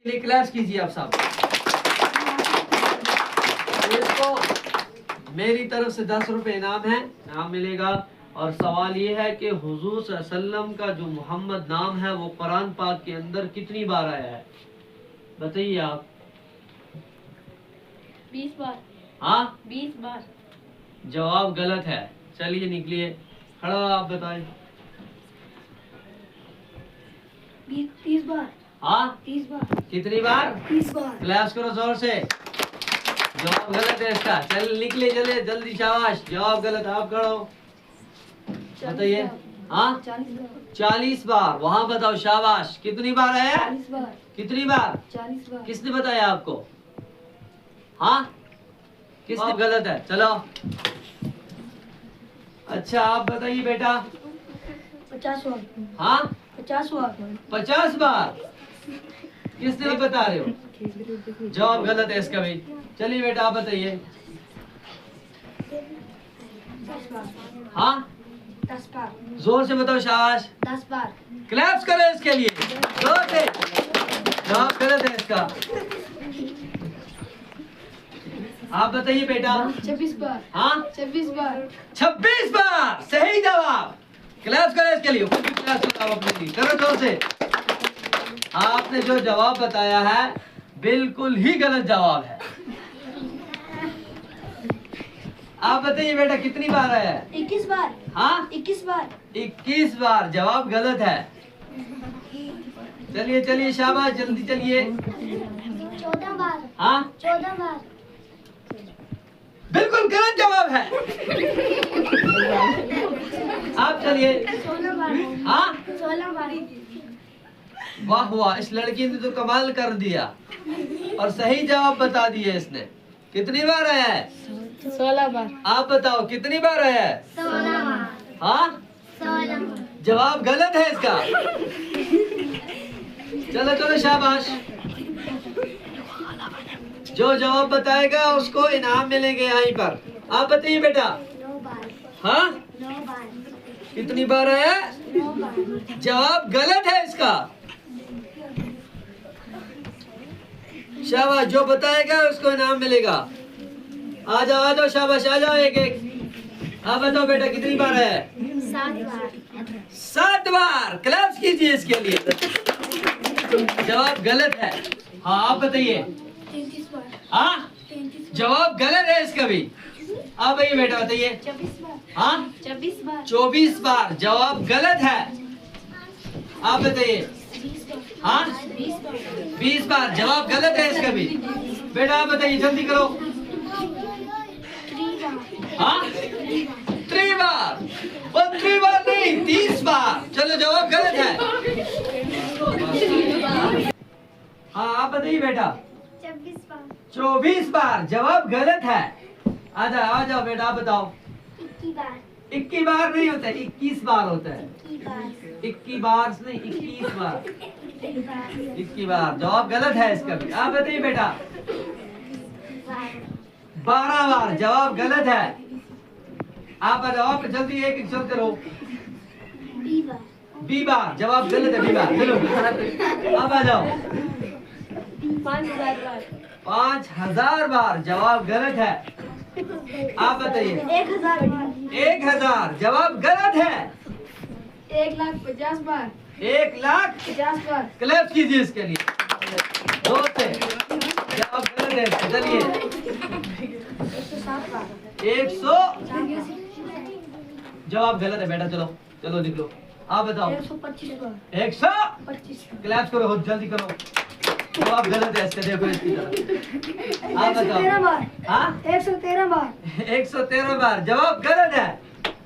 Class कीजिए आप सब। इसको मेरी तरफ से 10 रुपए इनाम है, इनाम मिलेगा। और सवाल ये है कि हुजूर सल्लल्लाहु अलैहि वसल्लम का जो मोहम्मद नाम है वो कुरान पाक के अंदर कितनी बार आया है, बताइए आप। 20 बार। हाँ 20 बार। जवाब गलत है। चलिए निकलिए, खड़ा आप बताएं। 30 बार। हाँ 30 बार। कितनी बार? 30 बार। क्लास करो जोर से। जवाब गलत है इसका। चल निकले, चले जल्दी, शाबाश। जवाब गलत, आप खड़ो बताइए। हाँ 40 बार। वहाँ बताओ, शाबाश। कितनी बार है? 40 बार। कितनी बार? 40 बार। किसने बताया आपको? हाँ किसने? गलत है। चलो अच्छा आप बताइए बेटा। 50 बार। हाँ 50 बार। 50 बार। किसने बता रहे हो? जवाब गलत है इसका भी। चलिए बेटा आप बताइए। 10 बार। हाँ 10 बार। जोर से बताओ, शाबाश। 10 बार। क्लैप्स करो इसके लिए जोर से। जवाब गलत है इसका। आप बताइए बेटा। 26 बार। हाँ 26 बार। 26 बार सही जवाब। क्लैप्स करो इसके लिए, खुद भी क्लैप्स कराओ अपने लिए, करो जोर से। आपने जो जवाब बताया है बिल्कुल ही गलत जवाब है। आप बताइए बेटा कितनी बार आया है? 21 बार। हाँ 21 बार। 21 बार। जवाब गलत है। चलिए चलिए शाबाश, जल्दी चलिए। 14 बार। हाँ 14 बार। बिल्कुल गलत जवाब है। आप चलिए। 16 बार। हाँ 16 बार। वाह वाह, इस लड़की ने तो कमाल कर दिया और सही जवाब बता दिया इसने। कितनी बार आया है? 16 बार। आप बताओ कितनी बार आया है? 16 बार। हाँ 16 बार। जवाब गलत है इसका। चलो चलो शाबाश। जो जवाब बताएगा उसको इनाम मिलेंगे यहीं पर। आप बताइए बेटा। 9 बार। हाँ 9 बार। कितनी बार आया? 9 बार। जवाब गलत है इसका। शाबाश, जो बताएगा उसको इनाम मिलेगा। आ जाओ शाबाश, आ जाओ एक एक। आप बताओ बेटा कितनी बार है? 7 बार। 7 बार। क्लैप्स कीजिए इसके लिए। जवाब गलत है। हाँ आप बताइए। 33 बार। हाँ 33 जवाब गलत है इसका भी। आप बताइए बेटा, बताइए। 24 बार। हाँ 24 बार। 24 बार। जवाब गलत है। आप बताइए। 20 बार। हाँ 20 बार। 20 बार। जवाब गलत है इसका भी। बेटा आप बताइए, जल्दी करो। 3 बार। हाँ 3 बार। वो 3 बार नहीं, 30 बार। चलो जवाब गलत है। हाँ आप बताइए बेटा। 24 बार। 24 बार। जवाब गलत है। आ जाओ बेटा, आप बताओ। 21 बार। 21 बार नहीं होता है, 21 बार होता है। 21 बार। 21 बार नहीं, 21 बार। 21 बार। 21 बार। जवाब गलत है इसका भी। आप बताइए बेटा। 12 बार। जवाब गलत है। आप बताओ, आप जल्दी एक एक चलते रहो। 20 बार। 20 बार। जवाब गलत है। 20 बार। चलो आप आ जाओ। 5000 बार। 5000 बार। जवाब गलत है। आप बताइए। 1000 बार। 1000। जवाब गलत है। 1,50,000 बार। 1,50,000। बार। क्लैप कीजिए इसके लिए जोर से। जवाब गलत है इसका। चलिए 107 बार। 100। जवाब गलत है बेटा। चलो चलो निकलो। आप बताओ। 125 बार। 125। क्लैप करो, हो जल्दी करो। जवाब गलत है इसका। देखो इसकी तरफ। आप 113 बताओ। बार। हाँ 113 बार। 113 बार। जवाब गलत है।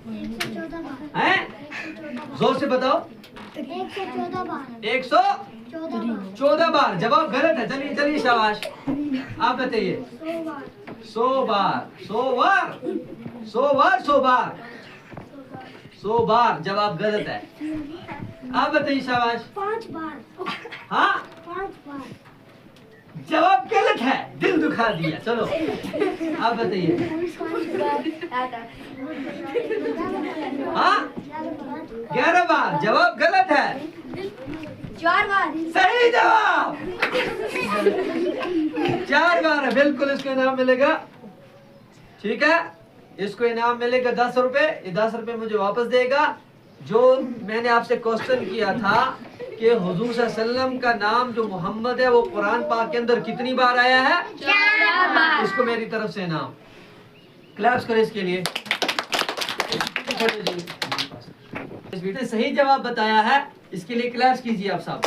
114 बार। हैं? जोर से बताओ। 114 बार। 114 बार। जवाब गलत है। चलिए चलिए शाबाश। आप बताइए। 100 बार। 100 बार। 100 बार। 100 बार। 100 बार। 100 बार। जवाब गलत है। आप बताइए शाबाश। 5 बार। हाँ 5 बार। जवाब गलत है। दिल दुखा दिया। चलो आप बताइए। 11 बार। जवाब गलत है। 4 बार। सही जवाब। 4 बार है, बिल्कुल इसको इनाम मिलेगा। ठीक है, इसको इनाम मिलेगा 10 रुपए। ये 10 रुपए मुझे वापस देगा। जो मैंने आपसे क्वेश्चन किया था कि हुजूर सल्लल्लाहु अलैहि वसल्लम का नाम जो मोहम्मद है वो कुरान पाक के अंदर कितनी बार आया है? 4 बार। इसको मेरी तरफ से इनाम। क्लैप्स करें इसके लिए। इस बेटे सही जवाब बताया है, इसके लिए क्लैप्स कीजिए आप सब।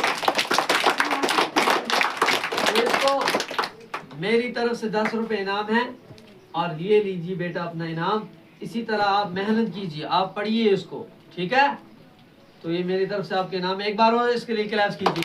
इसको मेरी तरफ से 10 रुपए इनाम है और ये लीजिए बेटा अपना इनाम। इसी तरह आप मेहनत कीजिए, आप पढ़िए इसको, ठीक है? तो ये मेरी तरफ से आपके इनाम। एक बार और इसके लिए क्लैप्स कीजिए।